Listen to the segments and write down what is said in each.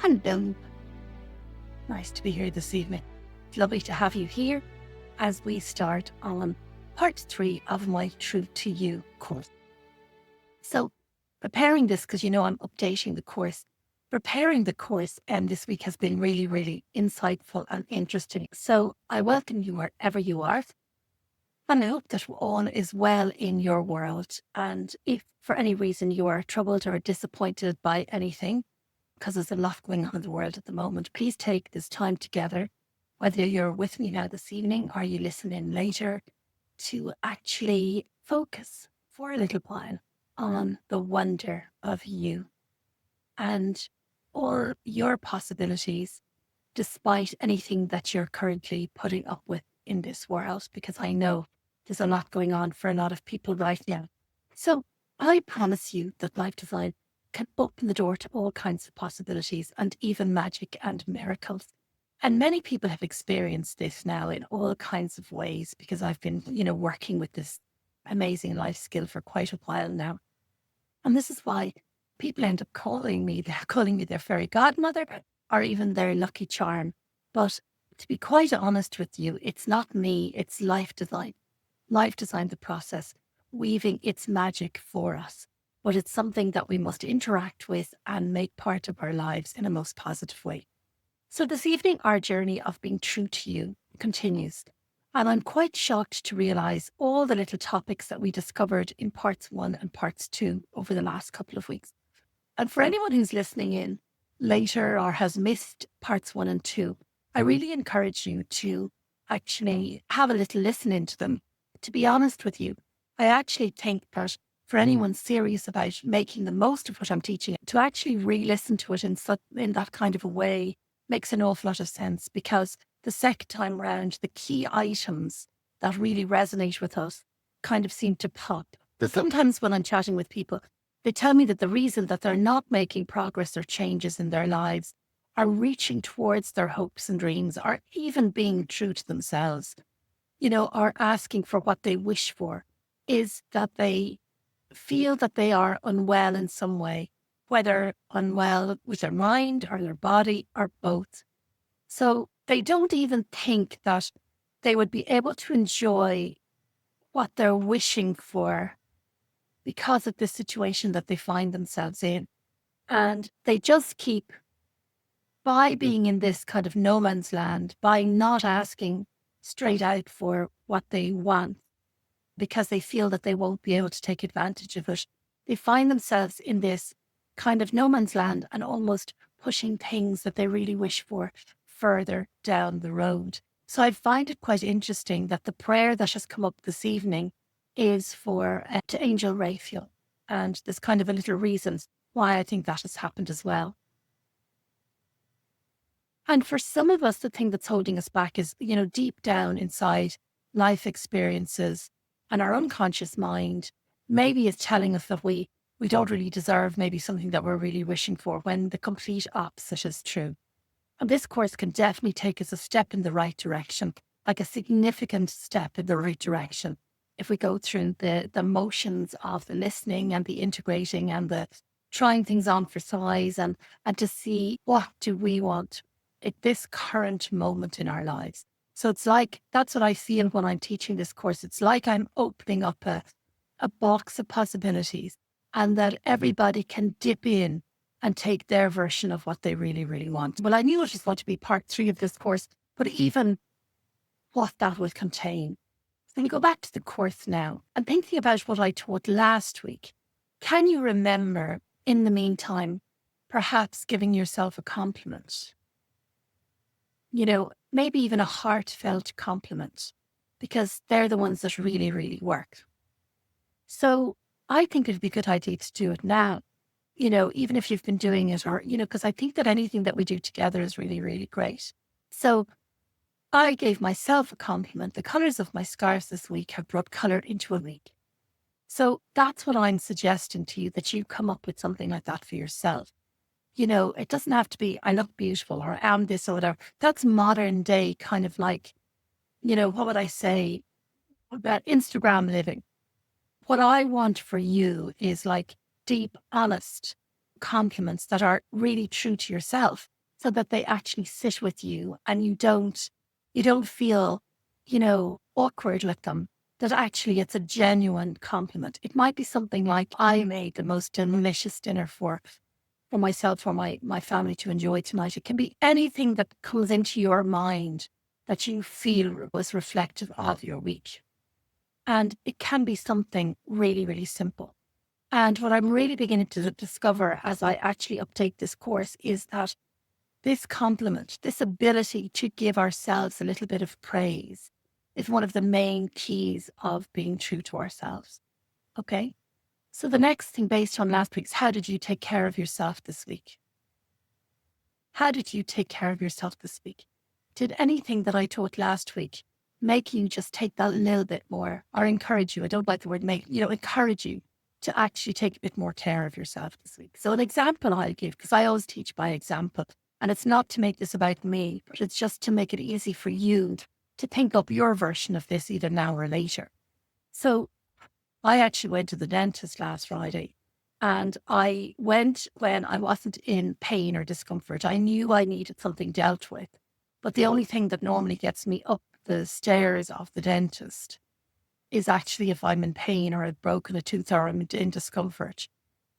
Hello. Nice to be here this evening. It's lovely to have you here as we start on part 3 of my True to You course. So, preparing this, because I'm updating the course, preparing the course this week has been really, really insightful and interesting. So, I welcome you wherever you are. And I hope that all is well in your world. And if for any reason you are troubled or disappointed by anything, because there's a lot going on in the world at the moment, please take this time together, whether you're with me now this evening or you listen in later, to actually focus for a little while on the wonder of you and all your possibilities, despite anything that you're currently putting up with in this world, because I know there's a lot going on for a lot of people right now. So I promise you that Life Design can open the door to all kinds of possibilities and even magic and miracles. And many people have experienced this now in all kinds of ways, because I've been, working with this amazing life skill for quite a while now. And this is why people end up calling me their fairy godmother or even their lucky charm. But to be quite honest with you, it's not me, it's Life Design. Life Design, the process, weaving its magic for us. But it's something that we must interact with and make part of our lives in a most positive way. So this evening, our journey of being true to you continues. And I'm quite shocked to realize all the little topics that we discovered in parts 1 and parts 2 over the last couple of weeks. And for anyone who's listening in later or has missed parts 1 and 2, I really encourage you to actually have a little listen into them. To be honest with you, I actually think that for anyone serious about making the most of what I'm teaching, to actually re-listen to it in that kind of a way makes an awful lot of sense, because the second time round, the key items that really resonate with us kind of seem to pop. But sometimes when I'm chatting with people, they tell me that the reason that they're not making progress or changes in their lives, are reaching towards their hopes and dreams, or even being true to themselves, or asking for what they wish for, is that they feel that they are unwell in some way, whether unwell with their mind or their body or both. So they don't even think that they would be able to enjoy what they're wishing for because of the situation that they find themselves in. And they just keep, by being in this kind of no man's land, by not asking straight out for what they want, because they feel that they won't be able to take advantage of it, they find themselves in this kind of no man's land and almost pushing things that they really wish for further down the road. So I find it quite interesting that the prayer that has come up this evening is for to Angel Raphael. And there's kind of a little reasons why I think that has happened as well. And for some of us, the thing that's holding us back is, deep down inside, life experiences and our unconscious mind maybe is telling us that we don't really deserve maybe something that we're really wishing for, when the complete opposite is true. And this course can definitely take us a step in the right direction, like a significant step in the right direction, if we go through the motions of the listening and the integrating and the trying things on for size, and to see what do we want at this current moment in our lives. So it's like, that's what I feel when I'm teaching this course. It's like I'm opening up a box of possibilities, and that everybody can dip in and take their version of what they really, really want. Well, I knew it was going to be part 3 of this course, but even what that would contain. So we go back to the course now and thinking about what I taught last week. Can you remember, in the meantime, perhaps giving yourself a compliment? Maybe even a heartfelt compliment, because they're the ones that really, really work. So I think it'd be a good idea to do it now, even if you've been doing it, or, because I think that anything that we do together is really, really great. So I gave myself a compliment. The colors of my scarves this week have brought color into a week. So that's what I'm suggesting to you, that you come up with something like that for yourself. It doesn't have to be, I look beautiful or I am this or whatever. That's modern day kind of like, what would I say about Instagram living? What I want for you is like deep, honest compliments that are really true to yourself. so that they actually sit with you and you don't feel, awkward with them, that actually it's a genuine compliment. It might be something like, I made the most delicious dinner for myself or my family to enjoy tonight. It can be anything that comes into your mind that you feel was reflective of your week. And it can be something really, really simple. And what I'm really beginning to discover as I actually uptake this course is that this compliment, this ability to give ourselves a little bit of praise, is one of the main keys of being true to ourselves. Okay. So the next thing, based on last week's, how did you take care of yourself this week? How did you take care of yourself this week? Did anything that I taught last week make you just take that little bit more, or encourage you? I don't like the word make, encourage you to actually take a bit more care of yourself this week. So an example I'll give, because I always teach by example, and it's not to make this about me, but it's just to make it easy for you to think up your version of this either now or later. So I actually went to the dentist last Friday, and I went when I wasn't in pain or discomfort. I knew I needed something dealt with, but the only thing that normally gets me up the stairs of the dentist is actually if I'm in pain or I've broken a tooth or I'm in discomfort.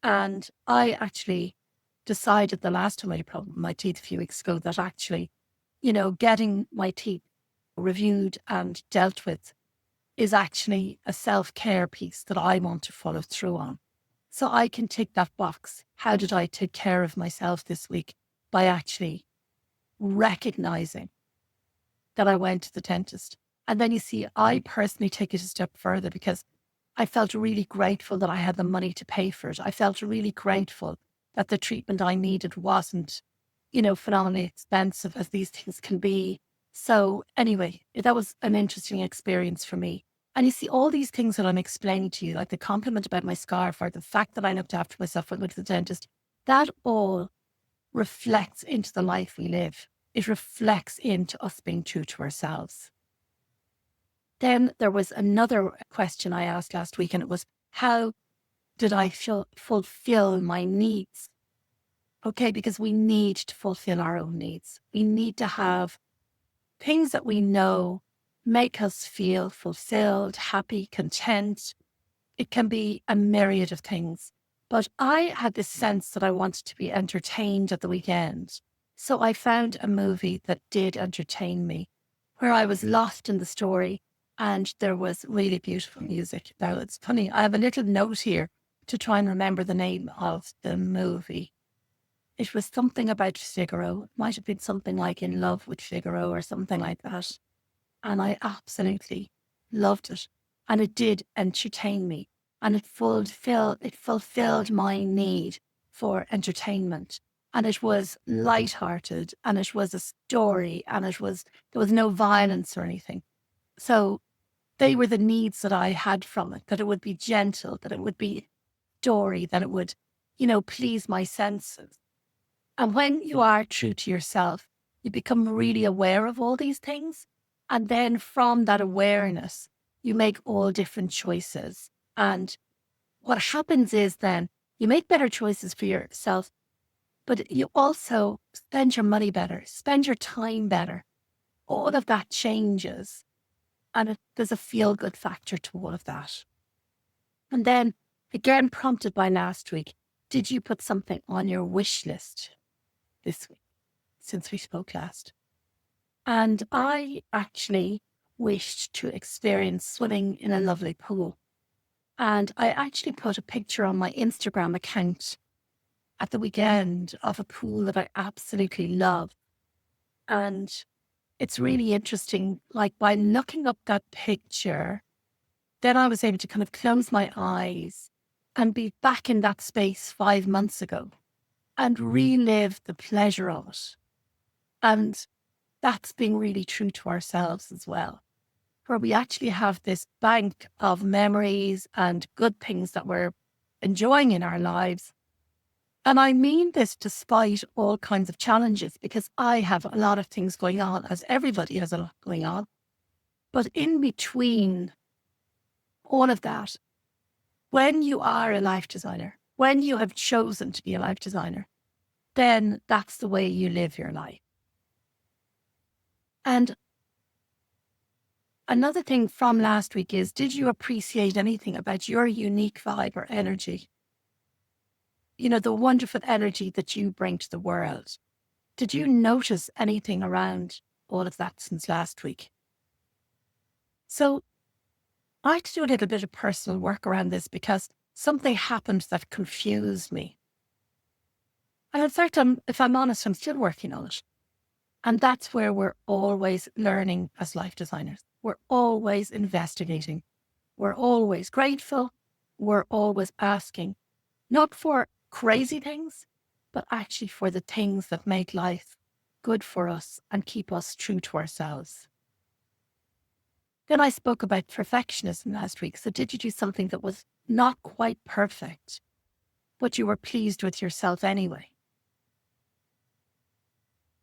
And I actually decided the last time I had a problem with my teeth a few weeks ago that actually, getting my teeth reviewed and dealt with is actually a self-care piece that I want to follow through on. So I can tick that box. How did I take care of myself this week? By actually recognizing that I went to the dentist. And then you see, I personally take it a step further because I felt really grateful that I had the money to pay for it. I felt really grateful that the treatment I needed wasn't, phenomenally expensive as these things can be. So anyway, that was an interesting experience for me. And you see, all these things that I'm explaining to you, like the compliment about my scarf or the fact that I looked after myself when I went to the dentist, that all reflects into the life we live. It reflects into us being true to ourselves. Then there was another question I asked last week, and it was, how did I fulfill my needs? Okay, because we need to fulfill our own needs. We need to have things that we know make us feel fulfilled, happy, content. It can be a myriad of things. But I had this sense that I wanted to be entertained at the weekend. So I found a movie that did entertain me, where I was lost in the story and there was really beautiful music. Now, it's funny, I have a little note here to try and remember the name of the movie. It was something about Figaro. It might have been something like In Love with Figaro or something like that. And I absolutely loved it. And it did entertain me. And it fulfilled my need for entertainment. And it was lighthearted, and it was a story, and there was no violence or anything. So they were the needs that I had from it, that it would be gentle, that it would be story, that it would, please my senses. And when you are true to yourself, you become really aware of all these things. And then from that awareness, you make all different choices. And what happens is then you make better choices for yourself, but you also spend your money better, spend your time better. All of that changes. And there's a feel-good factor to all of that. And then, again, prompted by last week, did you put something on your wish list this week since we spoke last? And I actually wished to experience swimming in a lovely pool. And I actually put a picture on my Instagram account at the weekend of a pool that I absolutely love. And it's really interesting, like by looking up that picture, then I was able to kind of close my eyes and be back in that space 5 months ago and relive the pleasure of it. And that's being really true to ourselves as well, where we actually have this bank of memories and good things that we're enjoying in our lives. And I mean this despite all kinds of challenges, because I have a lot of things going on, as everybody has a lot going on. But in between all of that, when you are a life designer, when you have chosen to be a life designer, then that's the way you live your life. And another thing from last week is, did you appreciate anything about your unique vibe or energy? You know, the wonderful energy that you bring to the world. Did you notice anything around all of that since last week? So I had to do a little bit of personal work around this because something happened that confused me. And in fact, if I'm honest, I'm still working on it. And that's where we're always learning as life designers. We're always investigating. We're always grateful. We're always asking, not for crazy things, but actually for the things that make life good for us and keep us true to ourselves. Then I spoke about perfectionism last week. So did you do something that was not quite perfect, but you were pleased with yourself anyway?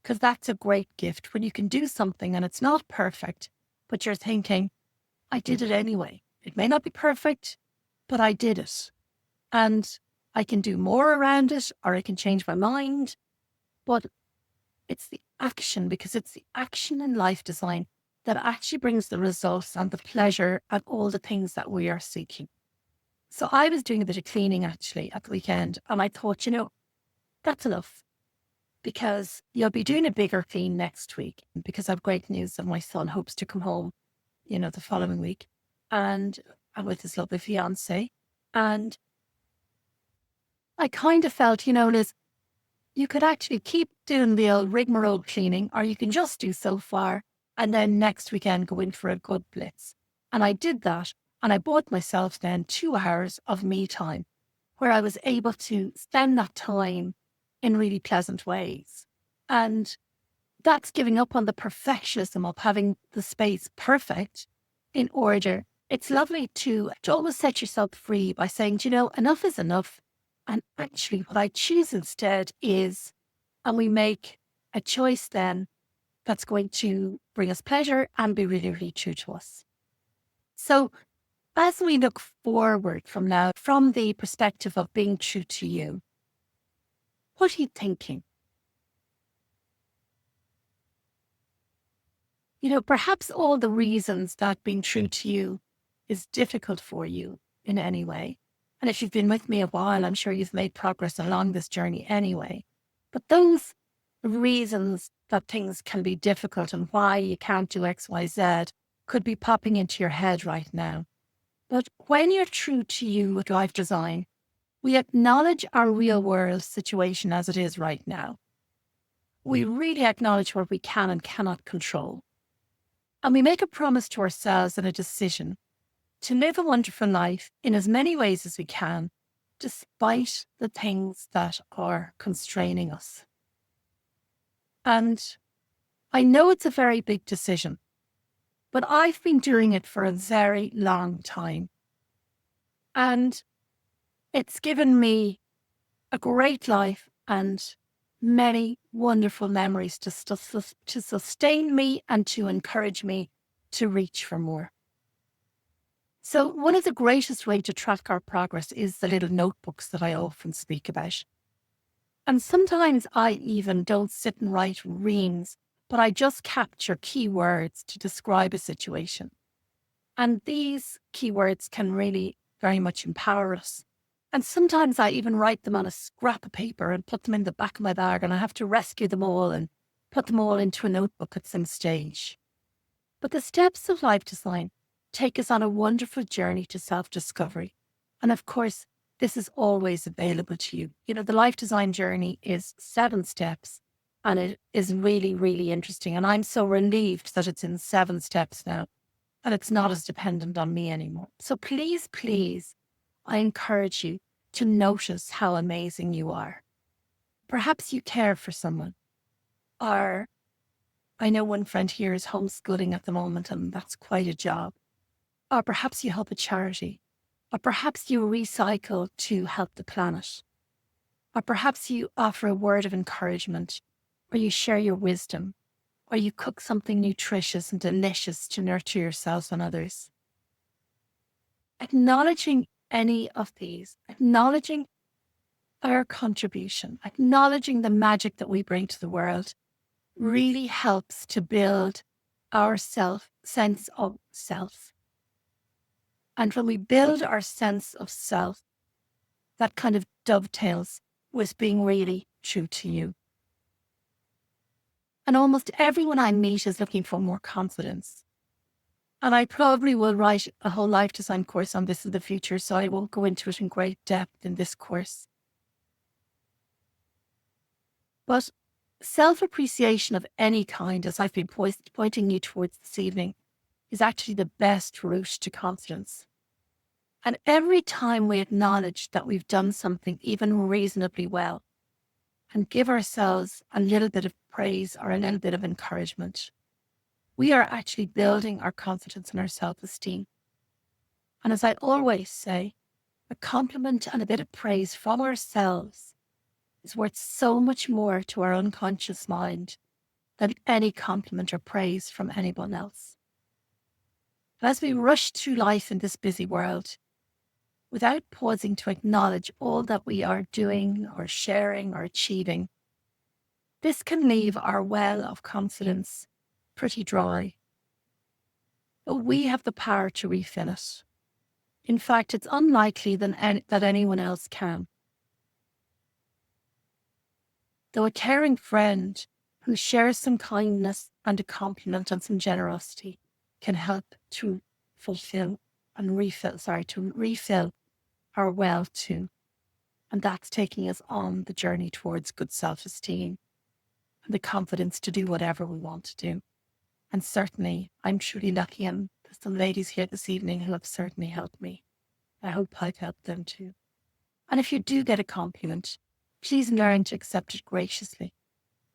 Because that's a great gift when you can do something and it's not perfect, but you're thinking, I did it anyway. It may not be perfect, but I did it. And I can do more around it, or I can change my mind. But it's the action, because it's the action in life design that actually brings the results and the pleasure and all the things that we are seeking. So I was doing a bit of cleaning actually at the weekend, and I thought, that's enough, because you'll be doing a bigger clean next week, because I have great news that my son hopes to come home, the following week, and I'm with his lovely fiance. And I kind of felt, Liz, you could actually keep doing the old rigmarole cleaning, or you can just do so far and then next weekend go in for a good blitz. And I did that, and I bought myself then 2 hours of me time where I was able to spend that time in really pleasant ways. And that's giving up on the perfectionism of having the space perfect in order. It's lovely to always set yourself free by saying, enough is enough. And actually what I choose instead is, and we make a choice then that's going to bring us pleasure and be really, really true to us. So as we look forward from now, from the perspective of being true to you, what are you thinking? Perhaps all the reasons that being true to you is difficult for you in any way. And if you've been with me a while, I'm sure you've made progress along this journey anyway. But those reasons that things can be difficult and why you can't do X, Y, Z could be popping into your head right now. But when you're true to you with life design, we acknowledge our real world situation as it is right now. We really acknowledge what we can and cannot control. And we make a promise to ourselves and a decision to live a wonderful life in as many ways as we can, despite the things that are constraining us. And I know it's a very big decision, but I've been doing it for a very long time. And it's given me a great life and many wonderful memories to sustain me and to encourage me to reach for more. So one of the greatest ways to track our progress is the little notebooks that I often speak about. And sometimes I even don't sit and write reams, but I just capture keywords to describe a situation. And these keywords can really very much empower us. And sometimes I even write them on a scrap of paper and put them in the back of my bag, and I have to rescue them all and put them all into a notebook at some stage. But the steps of life design take us on a wonderful journey to self-discovery. And of course, this is always available to you. The life design journey is 7 steps, and it is really, really interesting. And I'm so relieved that it's in 7 steps now, and it's not as dependent on me anymore. So please, please, I encourage you to notice how amazing you are. Perhaps you care for someone, or I know one friend here is homeschooling at the moment, and that's quite a job. Or perhaps you help a charity, or perhaps you recycle to help the planet, or perhaps you offer a word of encouragement, or you share your wisdom, or you cook something nutritious and delicious to nurture yourselves and others. Acknowledging any of these, acknowledging our contribution, acknowledging the magic that we bring to the world, really helps to build our sense of self. And when we build our sense of self, that kind of dovetails with being really true to you. And almost everyone I meet is looking for more confidence. And I probably will write a whole life design course on this in the future, so I won't go into it in great depth in this course. But self-appreciation of any kind, as I've been pointing you towards this evening, is actually the best route to confidence. And every time we acknowledge that we've done something even reasonably well and give ourselves a little bit of praise or a little bit of encouragement, we are actually building our confidence and our self-esteem. And as I always say, a compliment and a bit of praise from ourselves is worth so much more to our unconscious mind than any compliment or praise from anyone else. And as we rush through life in this busy world, without pausing to acknowledge all that we are doing or sharing or achieving, this can leave our well of confidence pretty dry. But we have the power to refill it. In fact, it's unlikely that anyone else can. Though a caring friend who shares some kindness and a compliment and some generosity can help to refill our well too. And that's taking us on the journey towards good self-esteem and the confidence to do whatever we want to do. And certainly, I'm truly lucky, and there's some ladies here this evening who have certainly helped me. I hope I've helped them too. And if you do get a compliment, please learn to accept it graciously,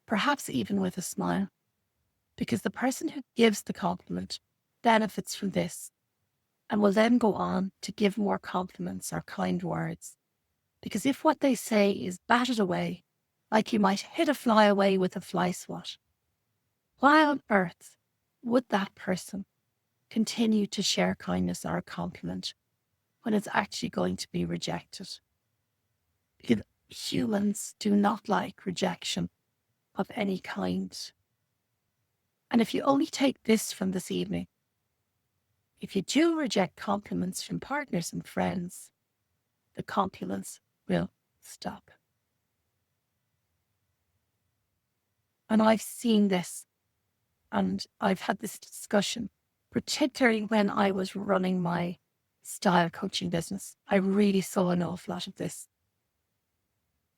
perhaps even with a smile, because the person who gives the compliment benefits from this and will then go on to give more compliments or kind words. Because if what they say is batted away, like you might hit a fly away with a fly swat, why on earth would that person continue to share kindness or a compliment when it's actually going to be rejected? Because humans do not like rejection of any kind. And if you only take this from this evening, if you do reject compliments from partners and friends, the compliments will stop. And I've seen this, and I've had this discussion, particularly when I was running my style coaching business. I really saw an awful lot of this.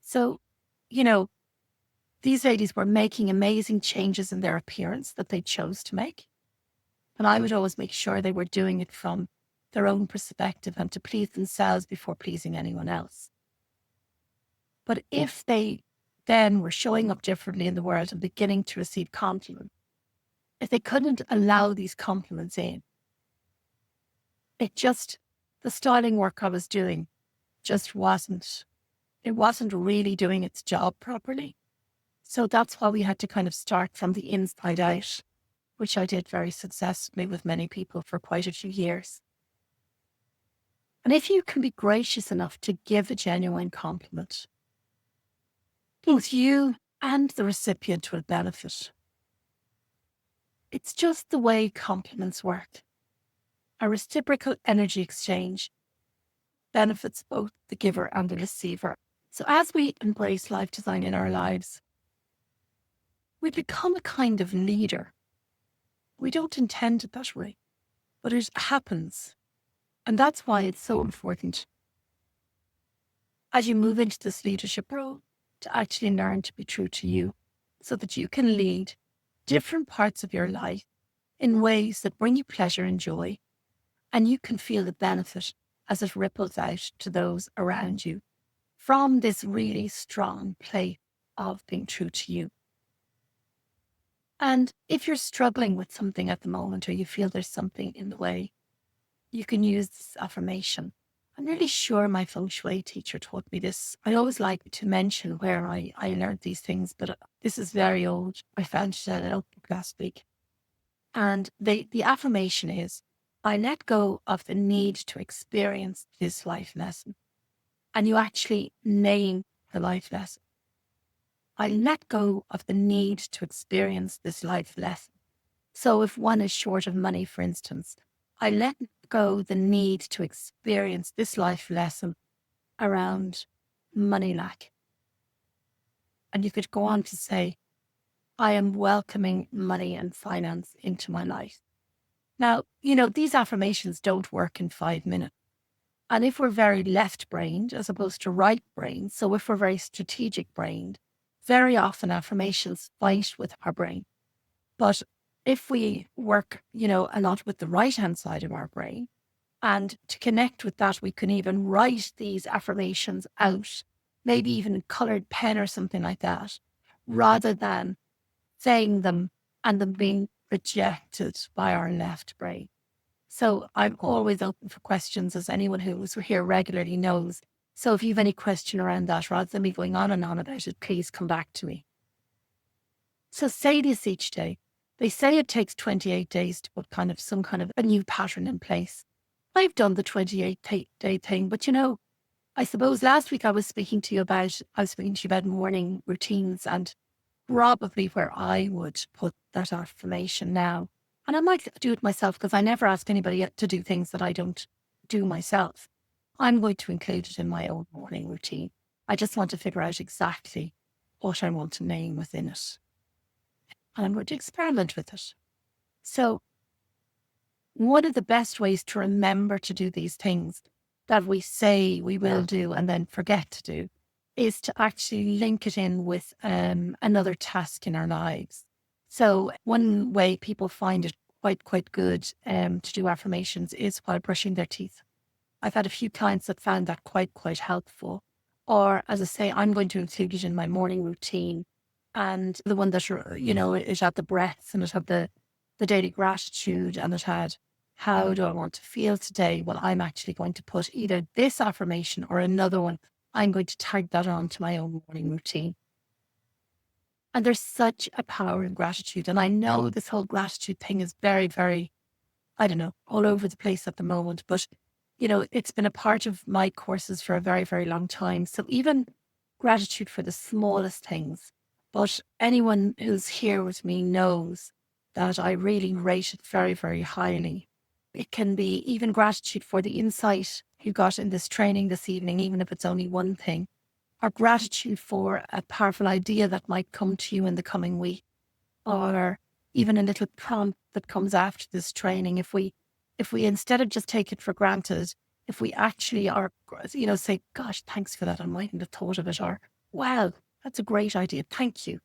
So, these ladies were making amazing changes in their appearance that they chose to make. And I would always make sure they were doing it from their own perspective and to please themselves before pleasing anyone else. But if they then were showing up differently in the world and beginning to receive compliments, if they couldn't allow these compliments in, the styling work I was doing just wasn't really doing its job properly. So that's why we had to kind of start from the inside out, which I did very successfully with many people for quite a few years. And if you can be gracious enough to give a genuine compliment, both you and the recipient will benefit. It's just the way compliments work. A reciprocal energy exchange benefits both the giver and the receiver. So as we embrace life design in our lives, we become a kind of leader. We don't intend it that way, but it happens. And that's why it's so important, as you move into this leadership role, to actually learn to be true to you so that you can lead different parts of your life in ways that bring you pleasure and joy, and you can feel the benefit as it ripples out to those around you from this really strong place of being true to you. And if you're struggling with something at the moment, or you feel there's something in the way, you can use this affirmation. I'm really sure my feng shui teacher taught me this. I always like to mention where I learned these things, but this is very old. I found it in a notebook last week. And the affirmation is, I let go of the need to experience this life lesson. And you actually name the life lesson. I let go of the need to experience this life lesson. So if one is short of money, for instance, I let go the need to experience this life lesson around money lack. And you could go on to say, I am welcoming money and finance into my life. Now, these affirmations don't work in 5 minutes. And if we're very left-brained as opposed to right-brained, so if we're very strategic-brained, very often affirmations fight with our brain. But if we work, a lot with the right-hand side of our brain, and to connect with that, we can even write these affirmations out, maybe even in colored pen or something like that, rather than saying them and them being rejected by our left brain. So I'm always open for questions, as anyone who's here regularly knows. So if you have any question around that, rather than me going on and on about it, please come back to me. So say this each day. They say it takes 28 days to put some kind of a new pattern in place. I've done the 28-day thing, but I suppose last week I was speaking to you about morning routines and probably where I would put that affirmation now. And I might do it myself because I never ask anybody to do things that I don't do myself. I'm going to include it in my own morning routine. I just want to figure out exactly what I want to name within it. And I'm going to experiment with it. So one of the best ways to remember to do these things that we say we will do and then forget to do is to actually link it in with another task in our lives. So one way people find it quite good to do affirmations is while brushing their teeth. I've had a few clients that found that quite helpful. Or, as I say, I'm going to include it in my morning routine. And the one that, it had the breaths and it had the daily gratitude and it had, how do I want to feel today? Well, I'm actually going to put either this affirmation or another one. I'm going to tag that on to my own morning routine. And there's such a power in gratitude. And I know this whole gratitude thing is very, very, I don't know, all over the place at the moment. But, it's been a part of my courses for a very, very long time. So even gratitude for the smallest things. But anyone who's here with me knows that I really rate it very, very highly. It can be even gratitude for the insight you got in this training this evening, even if it's only one thing, or gratitude for a powerful idea that might come to you in the coming week, or even a little prompt that comes after this training. If we instead of just take it for granted, if we actually are, say, gosh, thanks for that. I mightn't have thought of it. Or, wow, that's a great idea. Thank you.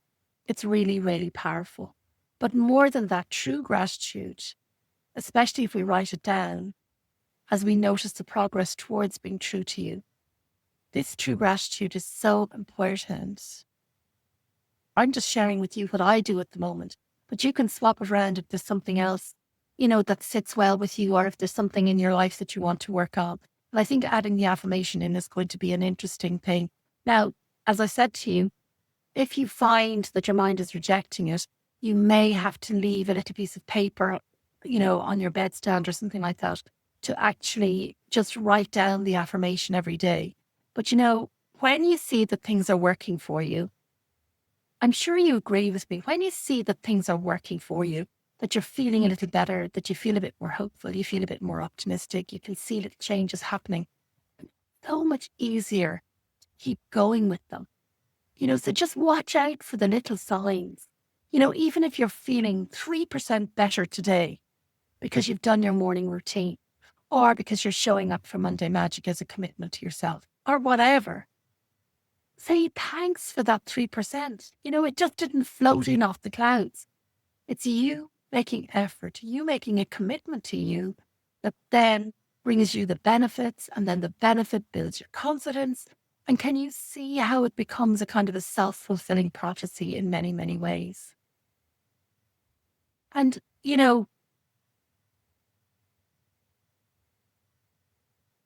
It's really, really powerful. But more than that, true gratitude, especially if we write it down, as we notice the progress towards being true to you. This true gratitude is so important. I'm just sharing with you what I do at the moment, but you can swap it around if there's something else, that sits well with you, or if there's something in your life that you want to work on. And I think adding the affirmation in is going to be an interesting thing. Now, as I said to you, if you find that your mind is rejecting it, you may have to leave a little piece of paper, on your bedstand or something like that, to actually just write down the affirmation every day. But when you see that things are working for you, I'm sure you agree with me, when you see that things are working for you, that you're feeling a little better, that you feel a bit more hopeful, you feel a bit more optimistic, you can see little changes happening, so much easier to keep going with them. So just watch out for the little signs. Even if you're feeling 3% better today because you've done your morning routine, or because you're showing up for Monday Magic as a commitment to yourself, or whatever, say thanks for that 3%. It just didn't float in off the clouds. It's you making effort, you making a commitment to you that then brings you the benefits, and then the benefit builds your confidence. And can you see how it becomes a kind of a self-fulfilling prophecy in many, many ways? And,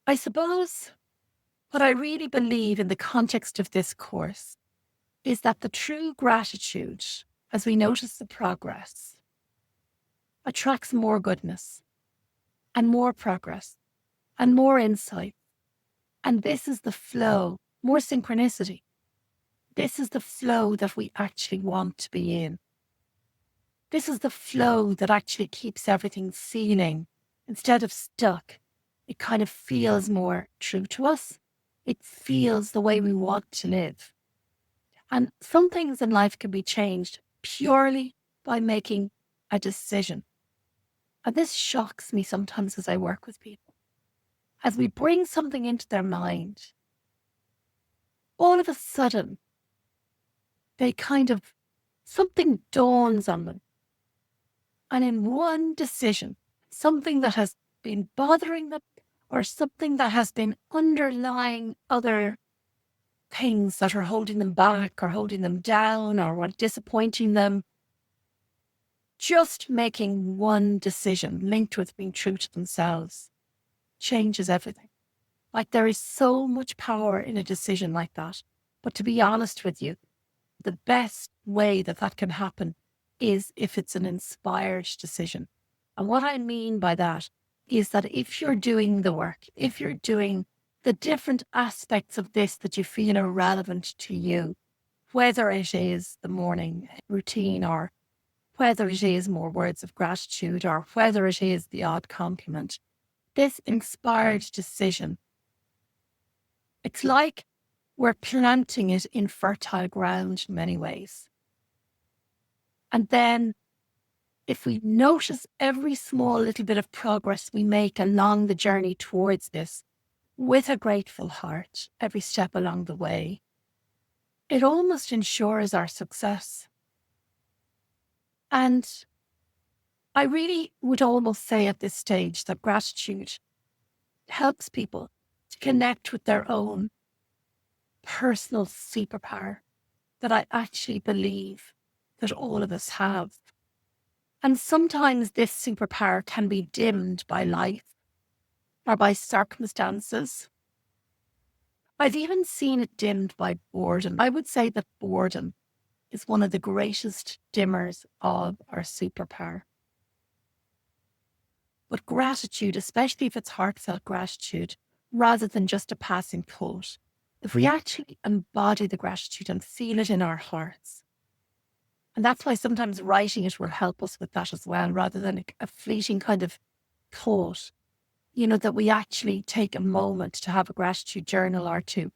I suppose what I really believe in the context of this course is that the true gratitude, as we notice the progress, attracts more goodness and more progress and more insight. And this is the flow, more synchronicity. This is the flow that we actually want to be in. This is the flow that actually keeps everything feeling instead of stuck. It kind of feels more true to us. It feels the way we want to live. And some things in life can be changed purely by making a decision. And this shocks me sometimes as I work with people. As we bring something into their mind, all of a sudden, they kind of, something dawns on them. And in one decision, something that has been bothering them or something that has been underlying other things that are holding them back or holding them down or what disappointing them, just making one decision linked with being true to themselves changes everything. Like there is so much power in a decision like that. But to be honest with you, the best way that that can happen is if it's an inspired decision. And what I mean by that is that if you're doing the work, if you're doing the different aspects of this that you feel are relevant to you, whether it is the morning routine or whether it is more words of gratitude or whether it is the odd compliment, this inspired decision, it's like we're planting it in fertile ground in many ways. And then if we notice every small little bit of progress we make along the journey towards this with a grateful heart, every step along the way, it almost ensures our success. And I really would almost say at this stage that gratitude helps people to connect with their own personal superpower that I actually believe that all of us have. And sometimes this superpower can be dimmed by life or by circumstances. I've even seen it dimmed by boredom. I would say that boredom is one of the greatest dimmers of our superpower. But gratitude, especially if it's heartfelt gratitude, rather than just a passing thought, if we actually embody the gratitude and feel it in our hearts, and that's why sometimes writing it will help us with that as well, rather than a fleeting kind of thought, that we actually take a moment to have a gratitude journal or to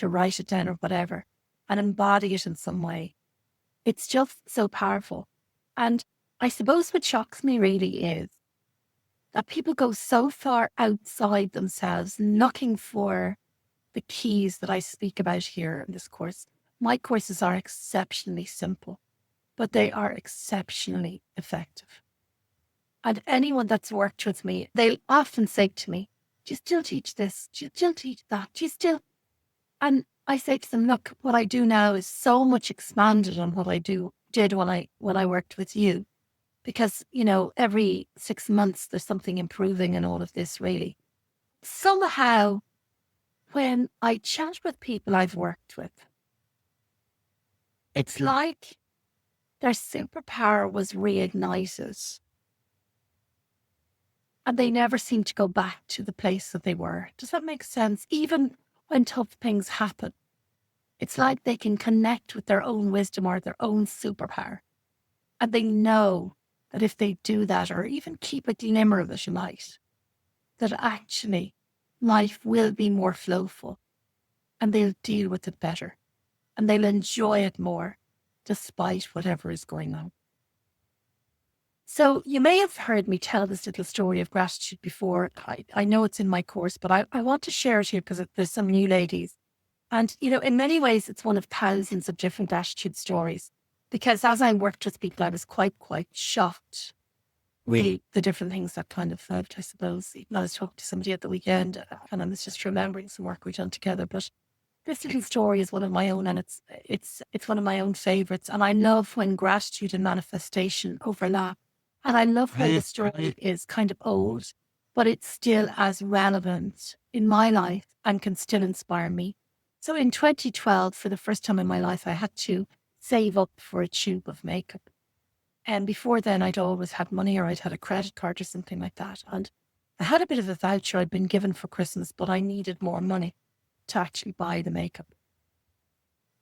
write it down or whatever and embody it in some way. It's just so powerful. And I suppose what shocks me really is that people go so far outside themselves looking for the keys that I speak about here in this course. My courses are exceptionally simple, but they are exceptionally effective. And anyone that's worked with me, they'll often say to me, do you still teach this? Do you still teach that? Do you still? And I say to them, look, what I do now is so much expanded on what I did when I worked with you. Because, every 6 months there's something improving in all of this really. Somehow, when I chat with people I've worked with, it's like their superpower was reignited. And they never seem to go back to the place that they were. Does that make sense? Even when tough things happen, it's like they can connect with their own wisdom or their own superpower. And they know that if they do that, or even keep a glimmer of it, you might, that actually life will be more flowful and they'll deal with it better and they'll enjoy it more despite whatever is going on. So you may have heard me tell this little story of gratitude before. I know it's in my course, but I want to share it here because there's some new ladies. And, in many ways, it's one of thousands of different gratitude stories. Because as I worked with people, I was quite shocked with the different things that kind of felt, I suppose. Even I was talking to somebody at the weekend and I was just remembering some work we'd done together. But this little story is one of my own, and it's one of my own favorites. And I love when gratitude and manifestation overlap. And I love when the story is kind of old, but it's still as relevant in my life and can still inspire me. So in 2012, for the first time in my life, I had to save up for a tube of makeup. And before then, I'd always had money, or I'd had a credit card or something like that. And I had a bit of a voucher I'd been given for Christmas, but I needed more money to actually buy the makeup.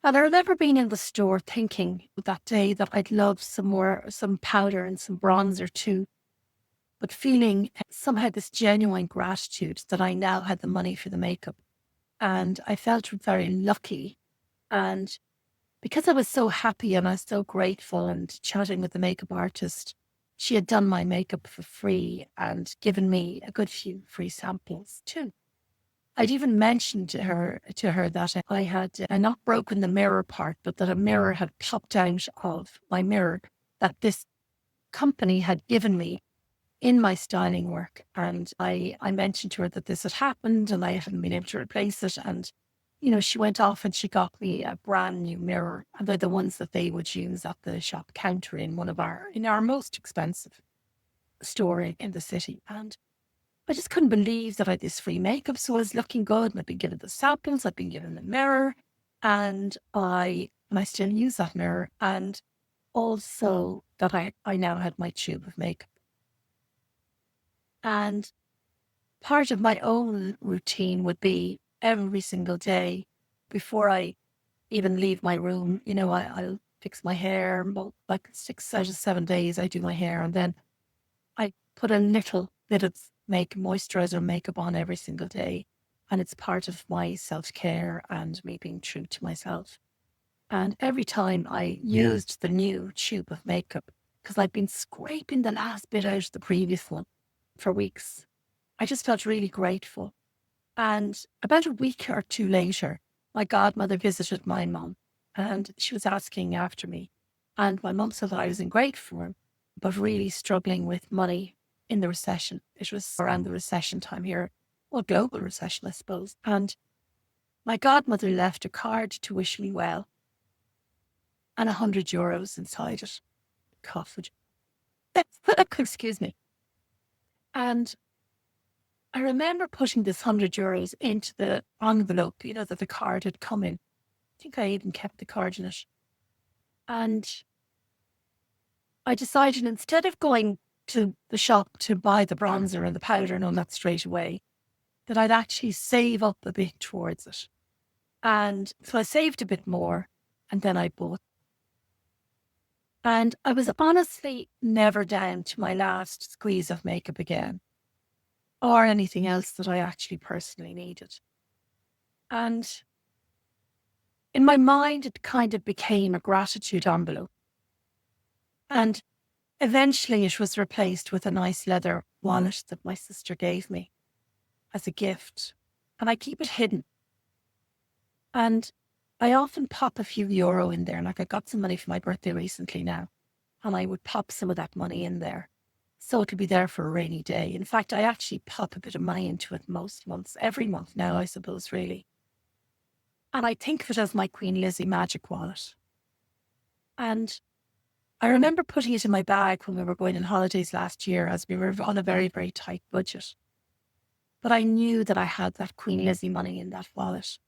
And I remember being in the store thinking that day that I'd love some powder and some bronzer too, but feeling somehow this genuine gratitude that I now had the money for the makeup. And I felt very lucky. And because I was so happy and I was so grateful and chatting with the makeup artist, she had done my makeup for free and given me a good few free samples too. I'd even mentioned to her that I had not broken the mirror part, but that a mirror had popped out of my mirror that this company had given me in my styling work. And I mentioned to her that this had happened and I hadn't been able to replace it. And, she went off and she got me a brand new mirror. And they're the ones that they would use at the shop counter in our most expensive store in the city. And I just couldn't believe that I had this free makeup. So I was looking good and I'd been given the samples, I'd been given the mirror, and I still use that mirror. And also that I now had my tube of makeup. And part of my own routine would be every single day before I even leave my room, I'll fix my hair, like 6 out of 7 days I do my hair, and then I put a little bit of moisturizer makeup on every single day. And it's part of my self-care and me being true to myself. And every time I used the new tube of makeup, because I'd been scraping the last bit out of the previous one for weeks, I just felt really grateful. And about a week or two later, my godmother visited my mum and she was asking after me. And my mum said that I was in great form, but really struggling with money in the recession. It was around the recession time here, well, global recession, I suppose. And my godmother left a card to wish me well and €100 inside it. Cough, would you? Excuse me. And I remember putting this €100 into the envelope, that the card had come in. I think I even kept the card in it. And I decided instead of going to the shop to buy the bronzer and the powder and all that straight away, that I'd actually save up a bit towards it. And so I saved a bit more and then I bought. And I was honestly never down to my last squeeze of makeup again or anything else that I actually personally needed. And in my mind, it kind of became a gratitude envelope. And eventually it was replaced with a nice leather wallet that my sister gave me as a gift. And I keep it hidden. And I often pop a few euro in there. Like I got some money for my birthday recently now. And I would pop some of that money in there. So it'll be there for a rainy day. In fact, I actually pop a bit of money into it most months, every month now, I suppose, really. And I think of it as my Queen Lizzie magic wallet. And I remember putting it in my bag when we were going on holidays last year as we were on a very, very tight budget. But I knew that I had that Queen Lizzie money in that wallet.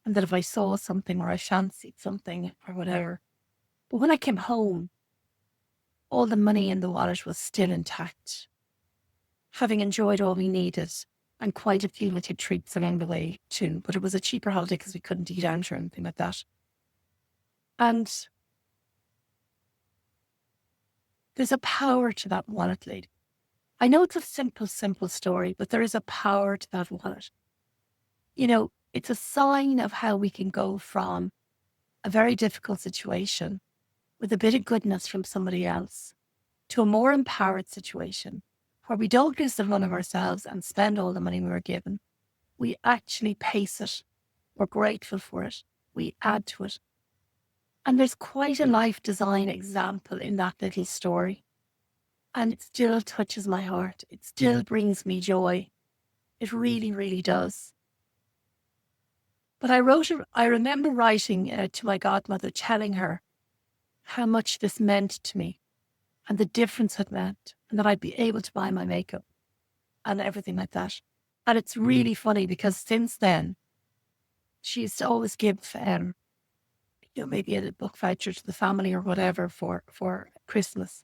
And that if I saw something or I fancied something or whatever. But when I came home, all the money in the wallet was still intact. Having enjoyed all we needed and quite a few little treats along the way too. But it was a cheaper holiday because we couldn't eat out or anything like that. And there's a power to that wallet, lady. I know it's a simple, simple story, but there is a power to that wallet. It's a sign of how we can go from a very difficult situation with a bit of goodness from somebody else to a more empowered situation where we don't lose the run of ourselves and spend all the money we were given. We actually pace it. We're grateful for it. We add to it. And there's quite a life design example in that little story. And it still touches my heart. It still brings me joy. It really, really does. But I remember writing to my godmother, telling her how much this meant to me and the difference it meant, and that I'd be able to buy my makeup and everything like that. And it's really funny because since then, she used to always give, maybe a book voucher to the family or whatever for Christmas.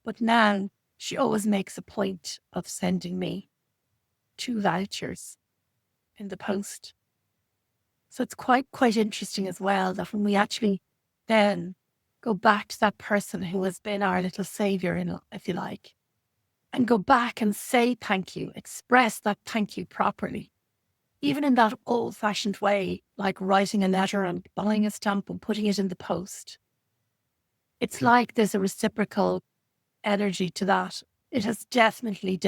But now she always makes a point of sending me 2 vouchers in the post. So it's quite interesting as well that when we actually then go back to that person who has been our little savior, if you like, and go back and say thank you, express that thank you properly, even in that old fashioned way, like writing a letter and buying a stamp and putting it in the post. It's like there's a reciprocal energy to that. It has definitely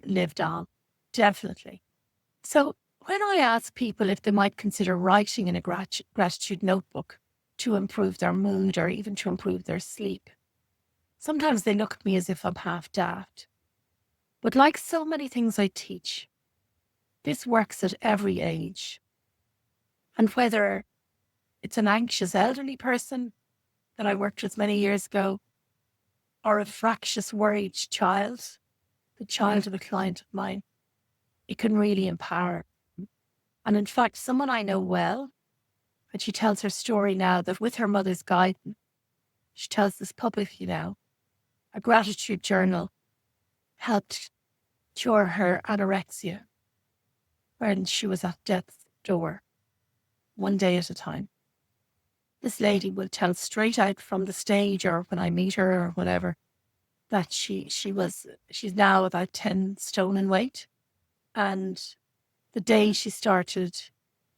lived on. Definitely. So when I ask people if they might consider writing in a gratitude notebook to improve their mood or even to improve their sleep, sometimes they look at me as if I'm half daft. But like so many things I teach, this works at every age. And whether it's an anxious elderly person that I worked with many years ago, or a fractious, worried child, the child of a client of mine, it can really empower. And in fact, someone I know well, and she tells her story now that with her mother's guidance, she tells this publicly now, a gratitude journal helped cure her anorexia when she was at death's door, one day at a time. This lady will tell straight out from the stage or when I meet her or whatever, that she's now about 10 stone in weight. And the day she started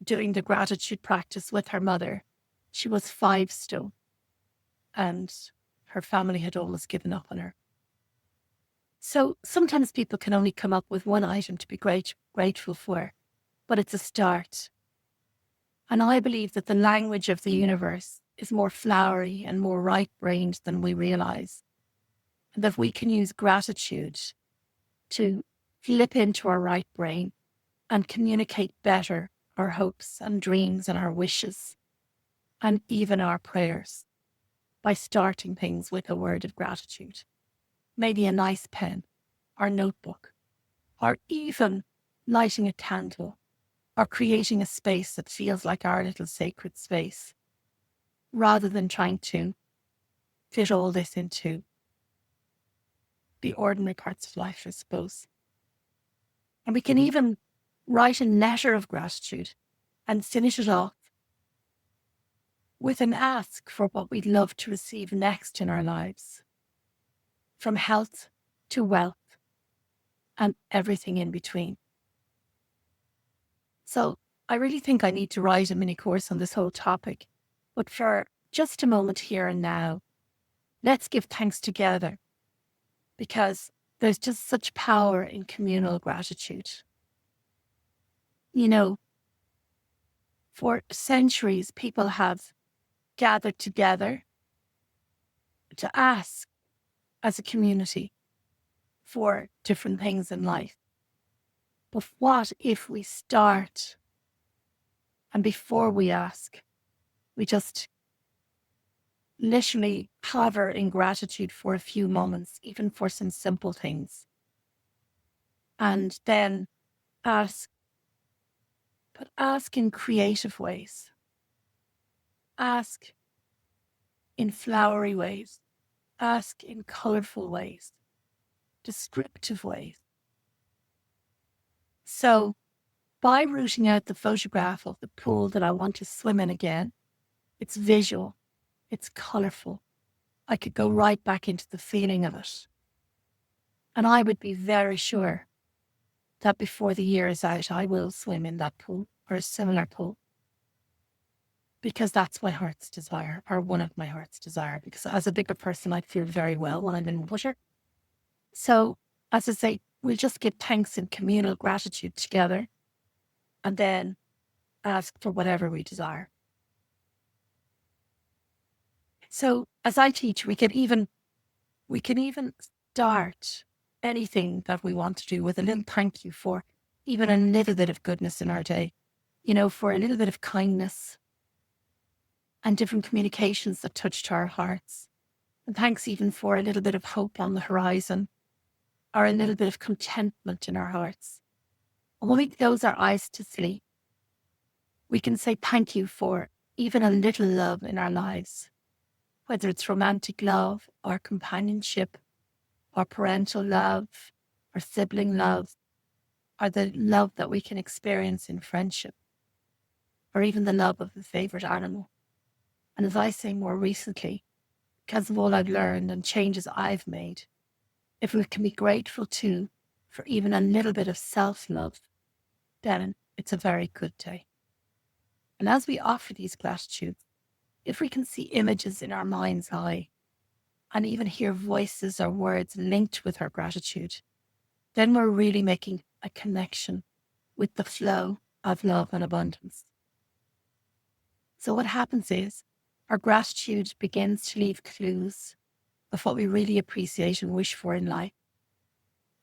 doing the gratitude practice with her mother, she was 5 stone. And her family had almost given up on her. So sometimes people can only come up with one item to be grateful for, but it's a start. And I believe that the language of the universe is more flowery and more right-brained than we realize. And that we can use gratitude to flip into our right brain and communicate better our hopes and dreams and our wishes and even our prayers by starting things with a word of gratitude. Maybe a nice pen or notebook, or even lighting a candle or creating a space that feels like our little sacred space, rather than trying to fit all this into the ordinary parts of life, I suppose. And we can even write a letter of gratitude and finish it off with an ask for what we'd love to receive next in our lives, from health to wealth and everything in between. So I really think I need to write a mini course on this whole topic. But for just a moment here and now, let's give thanks together, because there's just such power in communal gratitude. You know, for centuries, people have gathered together to ask as a community for different things in life. But what if we start, and before we ask, we just literally hover in gratitude for a few moments, even for some simple things, and then ask, but ask in creative ways. Ask in flowery ways. Ask in colorful ways, descriptive ways. So by rooting out the photograph of the pool that I want to swim in again, it's visual, it's colorful. I could go right back into the feeling of it. And I would be very sure that before the year is out, I will swim in that pool or a similar pool. Because that's my heart's desire, or one of my heart's desire. Because as a bigger person, I feel very well when I'm in water. So, as I say, we'll just give thanks and communal gratitude together, and then ask for whatever we desire. So, as I teach, we can even start anything that we want to do with a little thank you for even a little bit of goodness in our day. You know, for a little bit of kindness and different communications that touched our hearts. And thanks even for a little bit of hope on the horizon, or a little bit of contentment in our hearts. And when we close our eyes to sleep, we can say thank you for even a little love in our lives, whether it's romantic love or companionship or parental love or sibling love, or the love that we can experience in friendship. or even the love of a favorite animal. And as I say more recently, because of all I've learned and changes I've made, if we can be grateful too for even a little bit of self-love, then it's a very good day. And as we offer these gratitudes, if we can see images in our mind's eye and even hear voices or words linked with our gratitude, then we're really making a connection with the flow of love and abundance. So what happens is our gratitude begins to leave clues of what we really appreciate and wish for in life.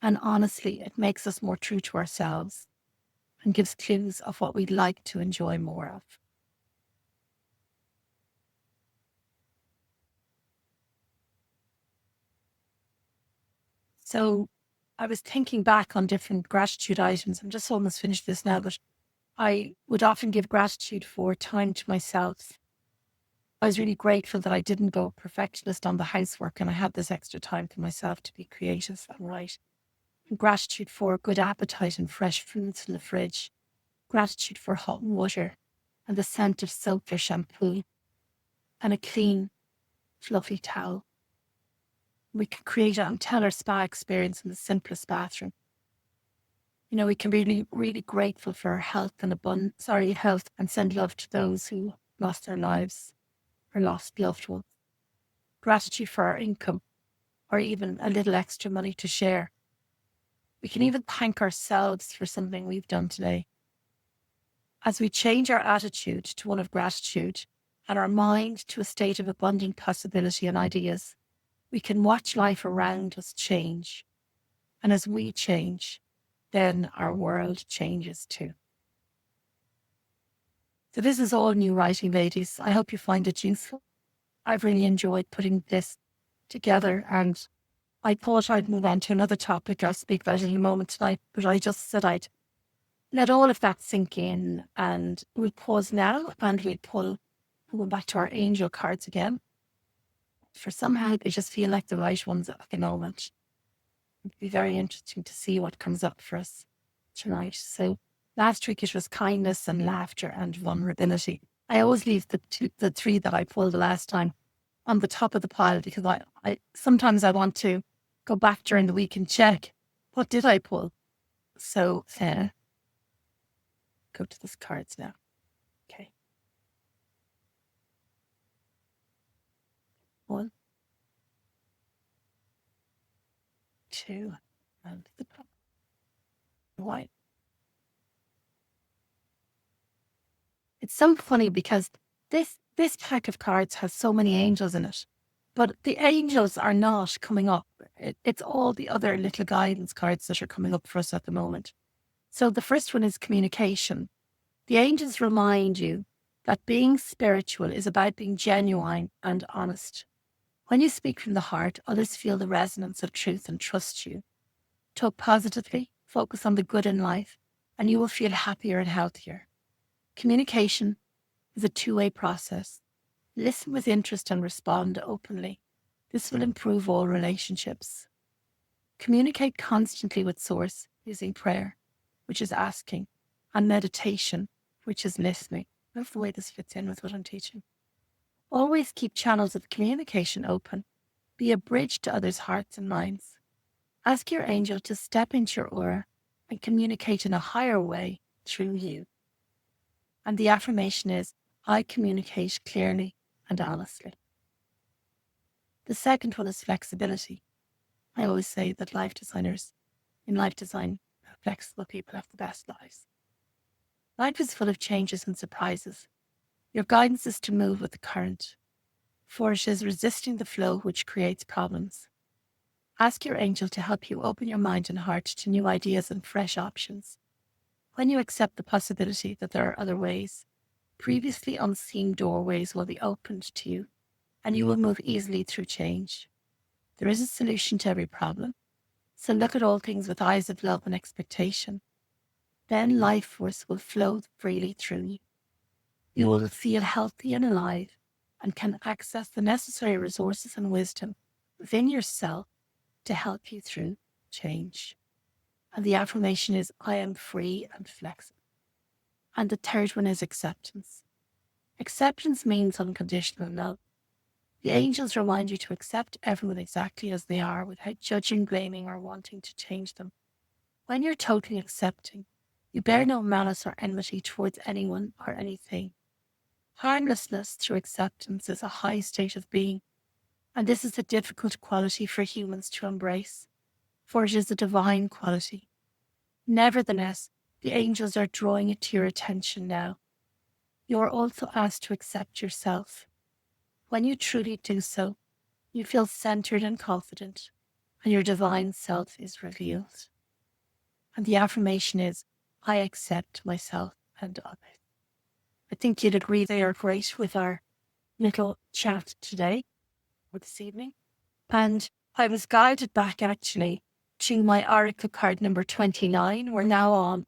And honestly, it makes us more true to ourselves and gives clues of what we'd like to enjoy more of. So I was thinking back on different gratitude items. I'm just almost finished this now, but I would often give gratitude for time to myself. I was really grateful that I didn't go perfectionist on the housework and I had this extra time to myself to be creative and write. And gratitude for good appetite and fresh foods in the fridge. Gratitude for hot water and the scent of soap or shampoo and a clean, fluffy towel. We can create a hotel spa experience in the simplest bathroom. You know, we can be really, really grateful for our health and health, and send love to those who lost their lives or lost loved ones. Gratitude for our income or even a little extra money to share. We can even thank ourselves for something we've done today. As we change our attitude to one of gratitude and our mind to a state of abundant possibility and ideas, we can watch life around us change. And as we change, then our world changes too. So this is all new writing, ladies. I hope you find it useful. I've really enjoyed putting this together, and I thought I'd move on to another topic I'll speak about in a moment tonight, but I just said I'd let all of that sink in, and we'll pause now and we'll go back to our angel cards again. For somehow they just feel like the right ones at the moment. It'd be very interesting to see what comes up for us tonight. So last week it was kindness and laughter and vulnerability. I always leave the three that I pulled the last time on the top of the pile because I sometimes I want to go back during the week and check what did I pull. So go to these cards now. Okay. One, two, and the top. White. It's so funny because this pack of cards has so many angels in it, but the angels are not coming up. It's all the other little guidance cards that are coming up for us at the moment. So the first one is communication. The angels remind you that being spiritual is about being genuine and honest. When you speak from the heart, others feel the resonance of truth and trust you. Talk positively, focus on the good in life, and you will feel happier and healthier. Communication is a two-way process. Listen with interest and respond openly. This will improve all relationships. Communicate constantly with Source using prayer, which is asking, and meditation, which is listening. That's the way this fits in with what I'm teaching. Always keep channels of communication open. Be a bridge to others' hearts and minds. Ask your angel to step into your aura and communicate in a higher way through you. And the affirmation is, I communicate clearly and honestly. The second one is flexibility. I always say that life designers in life design, flexible people have the best lives. Life is full of changes and surprises. Your guidance is to move with the current, for it is resisting the flow which creates problems. Ask your angel to help you open your mind and heart to new ideas and fresh options. When you accept the possibility that there are other ways, previously unseen doorways will be opened to you, and you will move easily through change. There is a solution to every problem, so look at all things with eyes of love and expectation. Then life force will flow freely through you. You will feel healthy and alive and can access the necessary resources and wisdom within yourself to help you through change. And the affirmation is, I am free and flexible. And the third one is acceptance. Acceptance means unconditional love. The angels remind you to accept everyone exactly as they are without judging, blaming, or wanting to change them. When you're totally accepting, you bear no malice or enmity towards anyone or anything. Harmlessness through acceptance is a high state of being, and this is a difficult quality for humans to embrace, for it is a divine quality. Nevertheless, the angels are drawing it to your attention now. You are also asked to accept yourself. When you truly do so, you feel centered and confident, and your divine self is revealed. And the affirmation is, I accept myself and others. I think you'd agree they are great with our little chat today or this evening. And I was guided back actually to my oracle card number 29. We're now on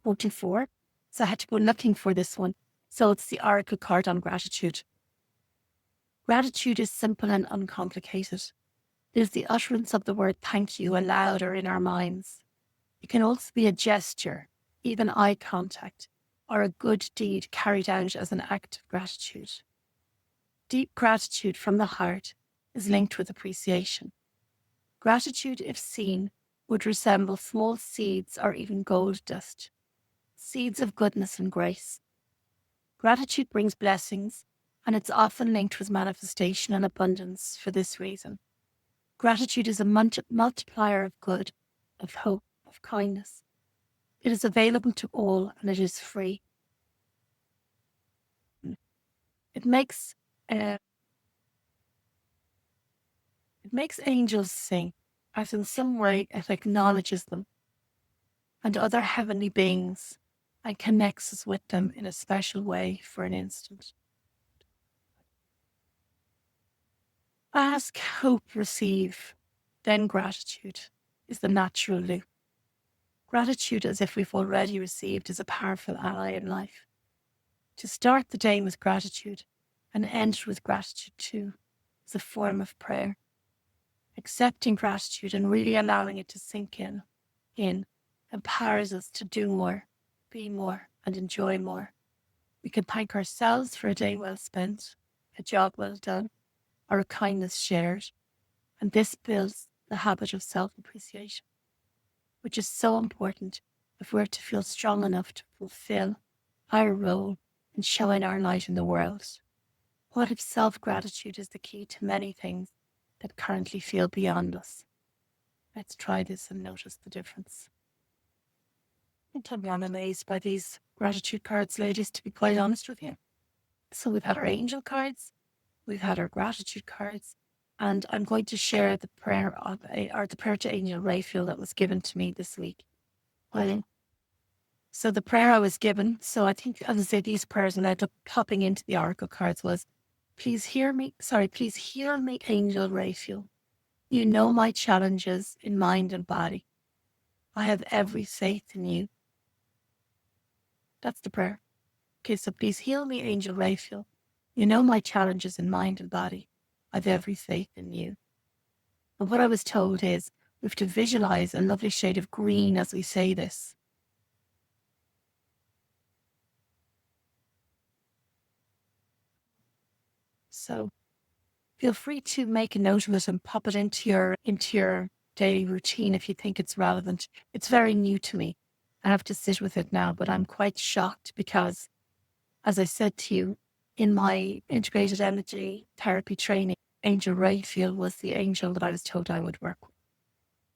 44. So I had to go looking for this one. So it's the oracle card on gratitude. Gratitude is simple and uncomplicated. It is the utterance of the word thank you aloud or in our minds. It can also be a gesture, even eye contact, or a good deed carried out as an act of gratitude. Deep gratitude from the heart is linked with appreciation. Gratitude, if seen, would resemble small seeds or even gold dust, seeds of goodness and grace. Gratitude brings blessings, and it's often linked with manifestation and abundance for this reason. Gratitude is a multiplier of good, of hope, of kindness. It is available to all, and it is free. It makes angels sing, as in some way it acknowledges them and other heavenly beings and connects us with them in a special way for an instant. Ask, hope, receive, then gratitude is the natural loop. Gratitude, as if we've already received, is a powerful ally in life. To start the day with gratitude and end with gratitude too is a form of prayer. Accepting gratitude and really allowing it to sink in empowers us to do more, be more, and enjoy more. We can thank ourselves for a day well spent, a job well done, or a kindness shared. And this builds the habit of self-appreciation, which is so important if we're to feel strong enough to fulfill our role in showing our light in the world. What if self-gratitude is the key to many things that currently feel beyond us? Let's try this and notice the difference. I'm amazed by these gratitude cards, ladies, to be quite honest with you. So we've had our angel cards, we've had our gratitude cards, and I'm going to share the prayer the prayer to Angel Raphael that was given to me this week. So the prayer I was given, so I think, as I say, these prayers, and I ended up popping into the oracle cards, was, please hear me, Angel Raphael. You know my challenges in mind and body. I have every faith in you. That's the prayer. Okay, so please heal me, Angel Raphael. You know my challenges in mind and body. I have every faith in you. And what I was told is we have to visualize a lovely shade of green as we say this. So feel free to make a note of it and pop it into your daily routine if you think it's relevant. It's very new to me. I have to sit with it now, but I'm quite shocked because, as I said to you, in my integrated energy therapy training, Angel Raphael was the angel that I was told I would work with.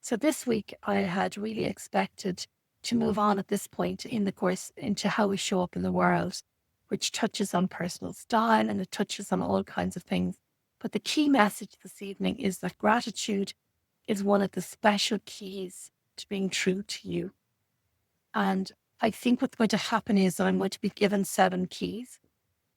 So this week I had really expected to move on at this point in the course into how we show up in the world, which touches on personal style and it touches on all kinds of things. But the key message this evening is that gratitude is one of the special keys to being true to you. And I think what's going to happen is I'm going to be given 7 keys.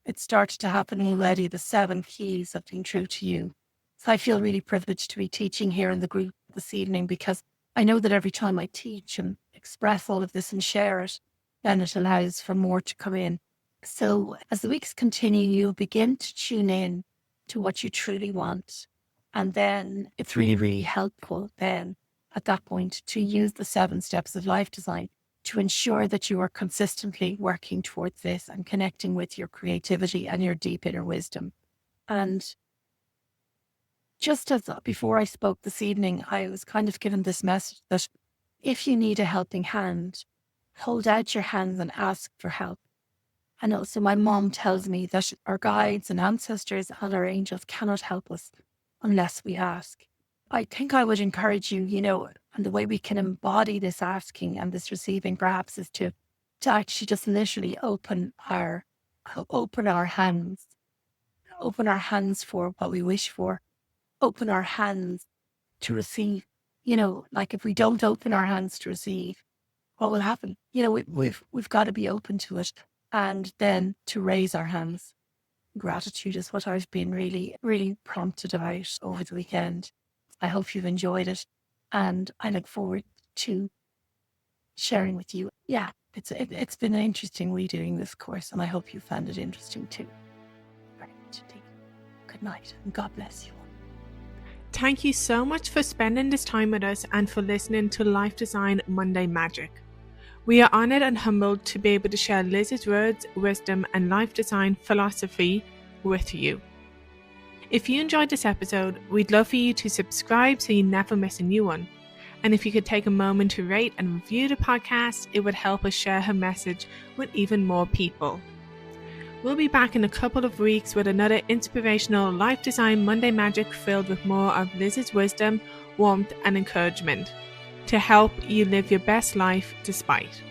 It started to happen already, the 7 keys of being true to you. So I feel really privileged to be teaching here in the group this evening because I know that every time I teach and express all of this and share it, then it allows for more to come in. So as the weeks continue, you'll begin to tune in to what you truly want. And then it's really, really helpful then at that point to use the 7 steps of life design to ensure that you are consistently working towards this and connecting with your creativity and your deep inner wisdom. And just as before I spoke this evening, I was kind of given this message that if you need a helping hand, hold out your hands and ask for help. And also my mom tells me that our guides and ancestors and our angels cannot help us unless we ask. I think I would encourage you, and the way we can embody this asking and this receiving perhaps is to actually just literally open our hands, open our hands for what we wish for, open our hands to receive. Like if we don't open our hands to receive, what will happen? We've got to be open to it, and then to raise our hands. Gratitude is what I've been really, really prompted about over the weekend. I hope you've enjoyed it, and I look forward to sharing with you. Yeah, it's been an interesting redoing this course, and I hope you found it interesting too. Right, good night, and God bless you. Thank you so much for spending this time with us and for listening to Lifedesign Monday Magic. We are honoured and humbled to be able to share Liz's words, wisdom and life design philosophy with you. If you enjoyed this episode, we'd love for you to subscribe so you never miss a new one. And if you could take a moment to rate and review the podcast, it would help us share her message with even more people. We'll be back in a couple of weeks with another inspirational Life Design Monday Magic filled with more of Liz's wisdom, warmth and encouragement to help you live your best life despite.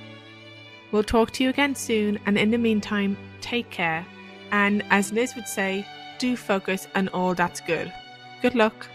We'll talk to you again soon, and in the meantime, take care. And as Liz would say, do focus on all that's good. Good luck.